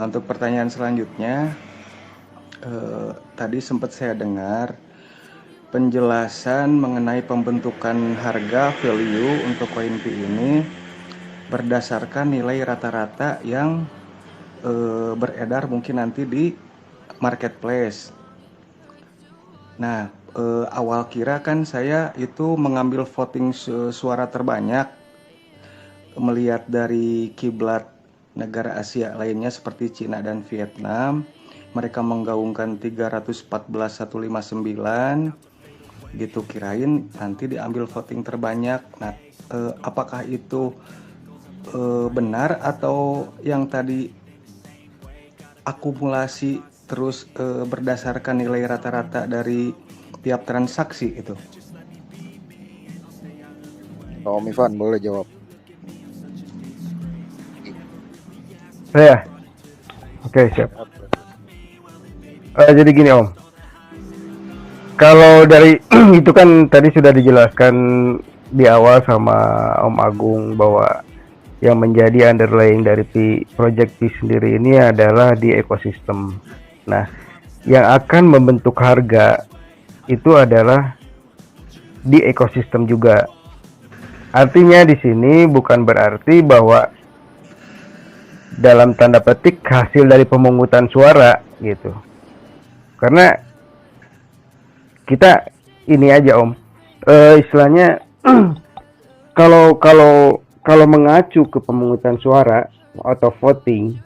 Untuk pertanyaan selanjutnya, tadi sempat saya dengar penjelasan mengenai pembentukan harga value untuk koin P ini berdasarkan nilai rata-rata yang beredar mungkin nanti di marketplace. Nah, awal kira kan saya itu mengambil voting suara terbanyak melihat dari kiblat negara Asia lainnya seperti Cina dan Vietnam. Mereka menggaungkan 314.159 gitu, kirain nanti diambil voting terbanyak. Nah, apakah itu benar atau yang tadi akumulasi terus berdasarkan nilai rata-rata dari tiap transaksi itu? Om Ivan boleh jawab. Saya, oke siap. Jadi gini Om, kalau dari itu kan tadi sudah dijelaskan di awal sama Om Agung bahwa yang menjadi underlying dari Project P sendiri ini adalah di ekosistem. Nah, yang akan membentuk harga itu adalah di ekosistem juga. Artinya di sini bukan berarti bahwa dalam tanda petik hasil dari pemungutan suara gitu. Karena kita ini aja Om, istilahnya kalau mengacu ke pemungutan suara atau voting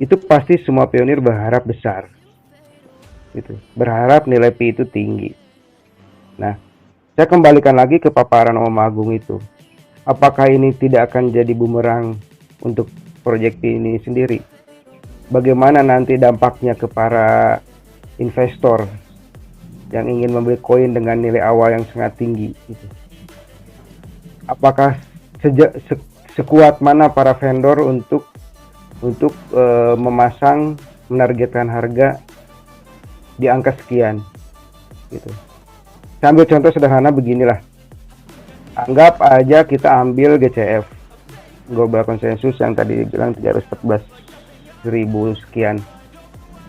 itu pasti semua pionir berharap besar, gitu. Berharap nilai P itu tinggi. Nah, saya kembalikan lagi ke paparan Om Agung itu. Apakah ini tidak akan jadi bumerang untuk proyek ini sendiri? Bagaimana nanti dampaknya ke para investor yang ingin membeli koin dengan nilai awal yang sangat tinggi gitu. Apakah sekuat mana para vendor untuk memasang menargetkan harga di angka sekian gitu. Saya ambil contoh sederhana beginilah. Anggap aja kita ambil GCF Global Consensus yang tadi bilang 314.000 sekian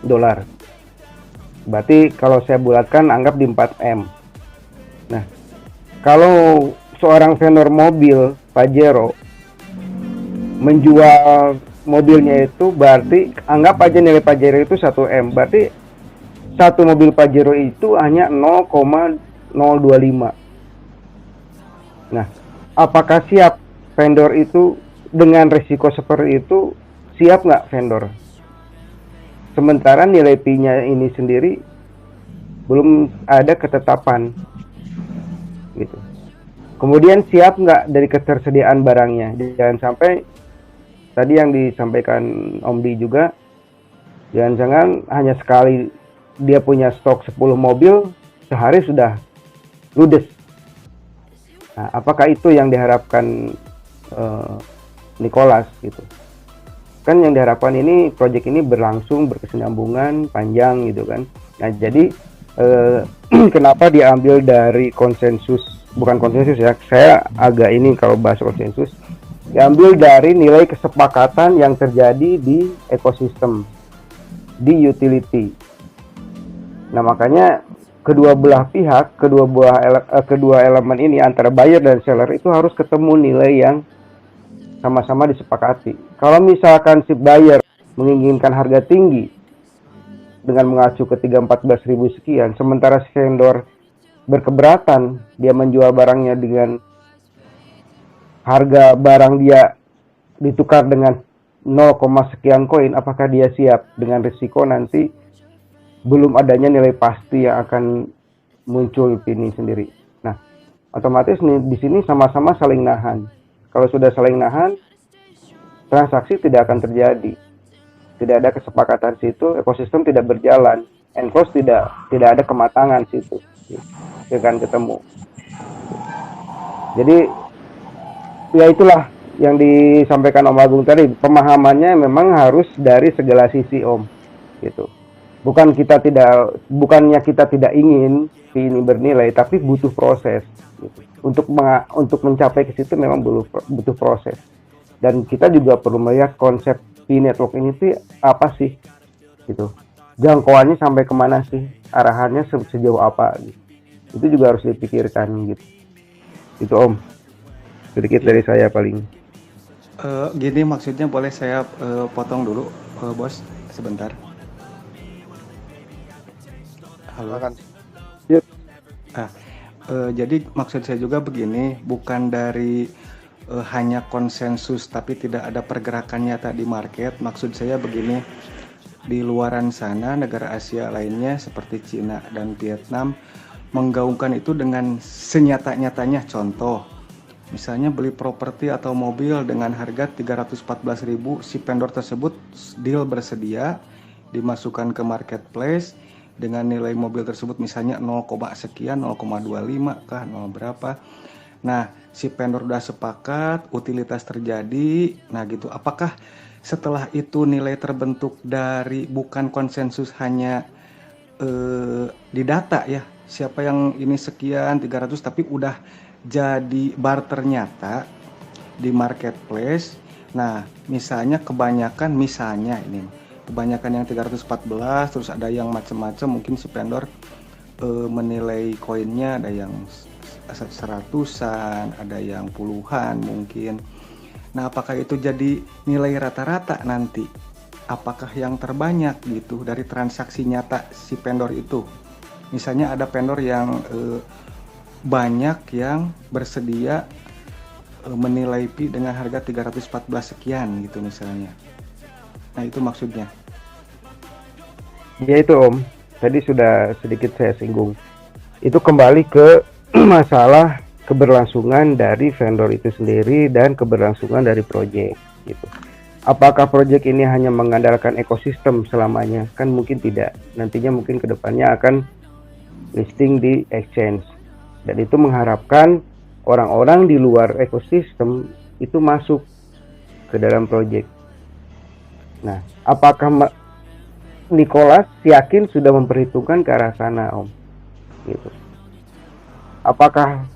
dolar. Berarti kalau saya bulatkan anggap di 4M. Nah, kalau seorang vendor mobil Pajero menjual mobilnya itu, berarti anggap aja nilai Pajero itu 1M. Berarti satu mobil Pajero itu hanya 0,025. Nah, apakah siap vendor itu dengan risiko seperti itu? Siap nggak vendor? Sementara nilai P-nya ini sendiri belum ada ketetapan, gitu. Kemudian siap nggak dari ketersediaan barangnya? Jangan sampai tadi yang disampaikan Om Di juga, jangan-jangan hanya sekali dia punya stok 10 mobil, sehari sudah ludes. Nah, apakah itu yang diharapkan Nicholas gitu? Kan yang diharapkan ini proyek ini berlangsung berkesinambungan panjang gitu kan. Nah, jadi kenapa diambil dari konsensus, bukan konsensus ya, saya agak ini kalau bahas konsensus, diambil dari nilai kesepakatan yang terjadi di ekosistem, di utility. Nah, makanya kedua belah pihak, kedua elemen ini antara buyer dan seller itu harus ketemu nilai yang sama-sama disepakati. Kalau misalkan si buyer menginginkan harga tinggi dengan mengacu ke 314.000 sekian, sementara si vendor berkeberatan, dia menjual barangnya dengan harga barang dia ditukar dengan 0, sekian koin, apakah dia siap dengan risiko nanti belum adanya nilai pasti yang akan muncul ini sendiri. Nah, otomatis nih di sini sama-sama saling nahan. Kalau sudah saling nahan, transaksi tidak akan terjadi. Tidak ada kesepakatan situ, ekosistem tidak berjalan, enclose tidak ada kematangan situ. Akan ketemu. Jadi ya itulah yang disampaikan Om Agung tadi, pemahamannya memang harus dari segala sisi Om, gitu. Bukannya kita tidak ingin ini bernilai, tapi butuh proses. Gitu. Untuk mencapai ke situ memang butuh proses. Dan kita juga perlu melihat konsep di network ini tuh apa sih gitu, jangkauannya sampai kemana sih, arahannya sejauh apa gitu. Itu juga harus dipikirkan gitu. Itu Om, sedikit dari saya paling. Gini maksudnya, boleh saya potong dulu, Bos, sebentar. Halo. Silakan. Ah, jadi maksud saya juga begini, bukan dari hanya konsensus tapi tidak ada pergerakan nyata di market. Maksud saya begini, di luaran sana negara Asia lainnya seperti Cina dan Vietnam menggaungkan itu dengan senyata-nyatanya. Contoh, misalnya beli properti atau mobil dengan harga 314.000, si vendor tersebut deal bersedia dimasukkan ke marketplace dengan nilai mobil tersebut misalnya 0, sekian, 0,25 kah, 0 berapa. Nah, si vendor udah sepakat, utilitas terjadi. Nah, gitu. Apakah setelah itu nilai terbentuk dari bukan konsensus hanya di data ya, siapa yang ini sekian 300, tapi udah jadi barter nyata di marketplace. Nah, misalnya kebanyakan yang 314, terus ada yang macam-macam, mungkin si vendor menilai koinnya ada yang seratusan, ada yang puluhan mungkin. Nah, apakah itu jadi nilai rata-rata nanti? Apakah yang terbanyak gitu dari transaksi nyata si vendor itu? Misalnya ada vendor yang banyak yang bersedia menilai pi dengan harga 314 sekian gitu misalnya. Nah, itu maksudnya. Ya itu Om, tadi sudah sedikit saya singgung. Itu kembali ke masalah keberlangsungan dari vendor itu sendiri dan keberlangsungan dari proyek gitu. Apakah proyek ini hanya mengandalkan ekosistem selamanya? Kan mungkin tidak. Nantinya mungkin kedepannya akan listing di exchange. Dan itu mengharapkan orang-orang di luar ekosistem itu masuk ke dalam proyek. Nah, apakah Nicholas yakin sudah memperhitungkan ke arah sana, Om? Gitu. Apakah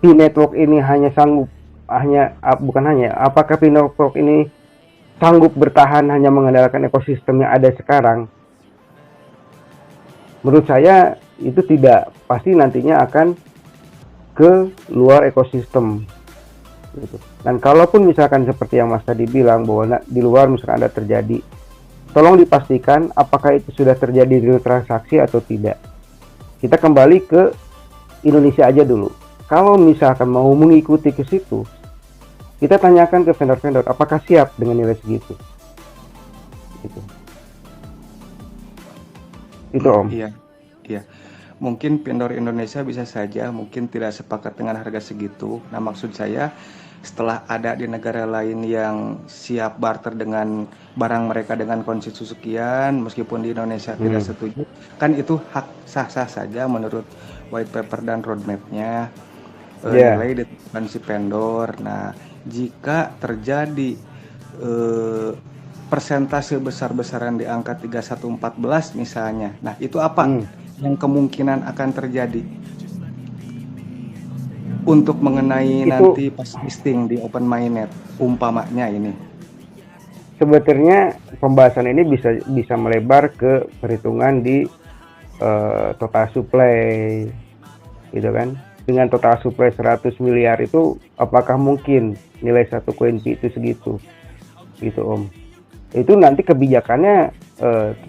di network ini apakah di network ini sanggup bertahan hanya mengandalkan ekosistem yang ada sekarang? Menurut saya itu tidak, pasti nantinya akan ke luar ekosistem. Gitu. Dan kalaupun misalkan seperti yang Mas tadi bilang bahwa di luar misalkan ada terjadi, tolong dipastikan apakah itu sudah terjadi di transaksi atau tidak. Kita kembali ke Indonesia aja dulu. Kalau misalkan mau mengikuti ke situ, kita tanyakan ke vendor-vendor apakah siap dengan nilai segitu. Gitu. Itu Om. Iya. Mungkin vendor Indonesia bisa saja mungkin tidak sepakat dengan harga segitu. Nah, maksud saya setelah ada di negara lain yang siap barter dengan barang mereka dengan konsensus sekian, meskipun di Indonesia tidak setuju, kan itu hak sah-sah saja menurut white paper dan roadmap-nya. Nilai ditentukan si vendor. Nah, jika terjadi persentase besar-besaran di angka 3114 misalnya, nah itu apa yang kemungkinan akan terjadi untuk mengenai itu, nanti pas listing di open mainnet umpamanya ini? Sebetulnya pembahasan ini bisa melebar ke perhitungan di total supply gitu kan. Dengan total supply 100 miliar itu apakah mungkin nilai satu koin Pi itu segitu gitu Om. Itu nanti kebijakannya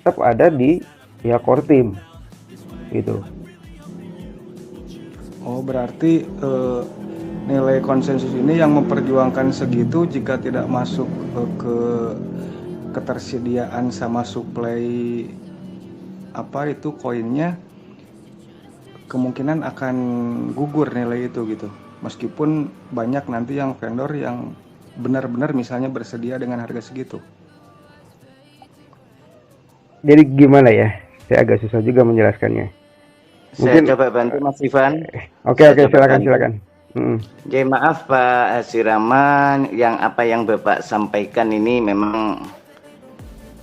tetap ada di pihak core team gitu. Oh, berarti nilai konsensus ini yang memperjuangkan segitu, jika tidak masuk ke ketersediaan sama supply apa itu koinnya, kemungkinan akan gugur nilai itu gitu. Meskipun banyak nanti yang vendor yang benar-benar misalnya bersedia dengan harga segitu. Jadi gimana ya? Saya agak susah juga menjelaskannya. Mungkin saya coba bantu Mas Ivan. Oke, silakan. Jadi maaf Pak Hasiraman, apa yang Bapak sampaikan ini memang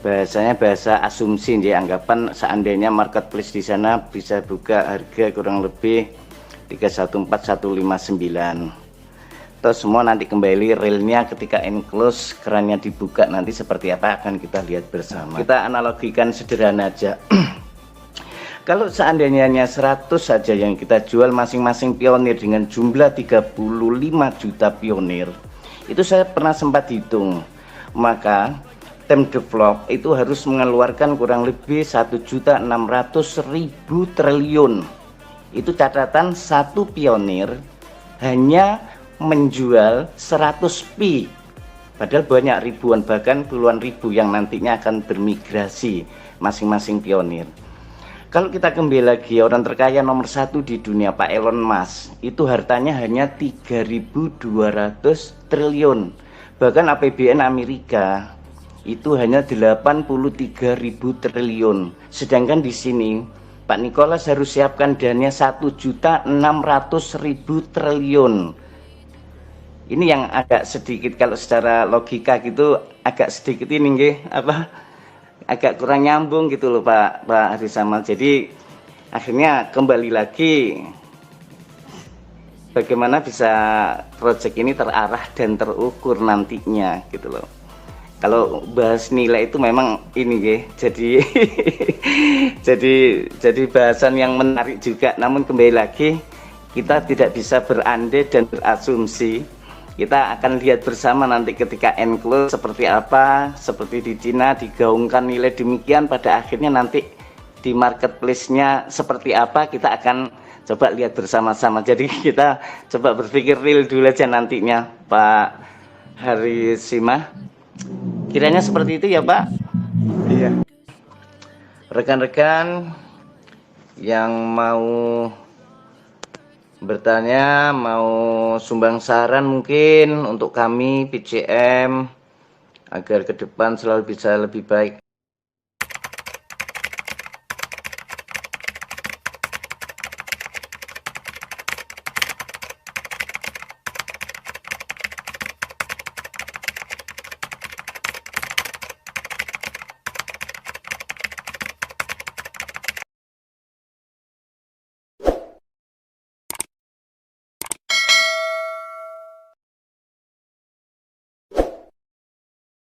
bahasanya bahasa asumsi, jadi anggapan seandainya marketplace di sana bisa buka harga kurang lebih 314159. Terus semua nanti kembali realnya ketika enclose kerannya dibuka nanti seperti apa akan kita lihat bersama. Kita analogikan sederhana aja. Kalau seandainya hanya 100 saja yang kita jual masing-masing pionir dengan jumlah 35 juta pionir, itu saya pernah sempat hitung, maka tim develop itu harus mengeluarkan kurang lebih 1.600.000 triliun. Itu catatan satu pionir hanya menjual 100 pi, padahal banyak ribuan bahkan puluhan ribu yang nantinya akan bermigrasi masing-masing pionir. Kalau kita kembali lagi, orang terkaya nomor 1 di dunia Pak Elon Musk itu hartanya hanya 3.200 triliun, bahkan APBN Amerika itu hanya 83.000 triliun. Sedangkan di sini Pak Nicholas harus siapkan dana 1.600.000 triliun. Ini yang agak sedikit kalau secara logika gitu agak sedikit ini nggih, agak kurang nyambung gitu loh Pak Harisamal. Jadi akhirnya kembali lagi bagaimana bisa proyek ini terarah dan terukur nantinya gitu loh. Kalau bahas nilai itu memang ini nggih, jadi bahasan yang menarik juga, namun kembali lagi kita tidak bisa berandai dan berasumsi. Kita akan lihat bersama nanti ketika enclose seperti apa, seperti di Cina digaungkan nilai demikian, pada akhirnya nanti di marketplace-nya seperti apa kita akan coba lihat bersama-sama. Jadi kita coba berpikir real dulu aja nantinya Pak Harisimah. Kiranya seperti itu ya Pak? Iya. Rekan-rekan yang mau bertanya, mau sumbang saran mungkin untuk kami PCM agar ke depan selalu bisa lebih baik.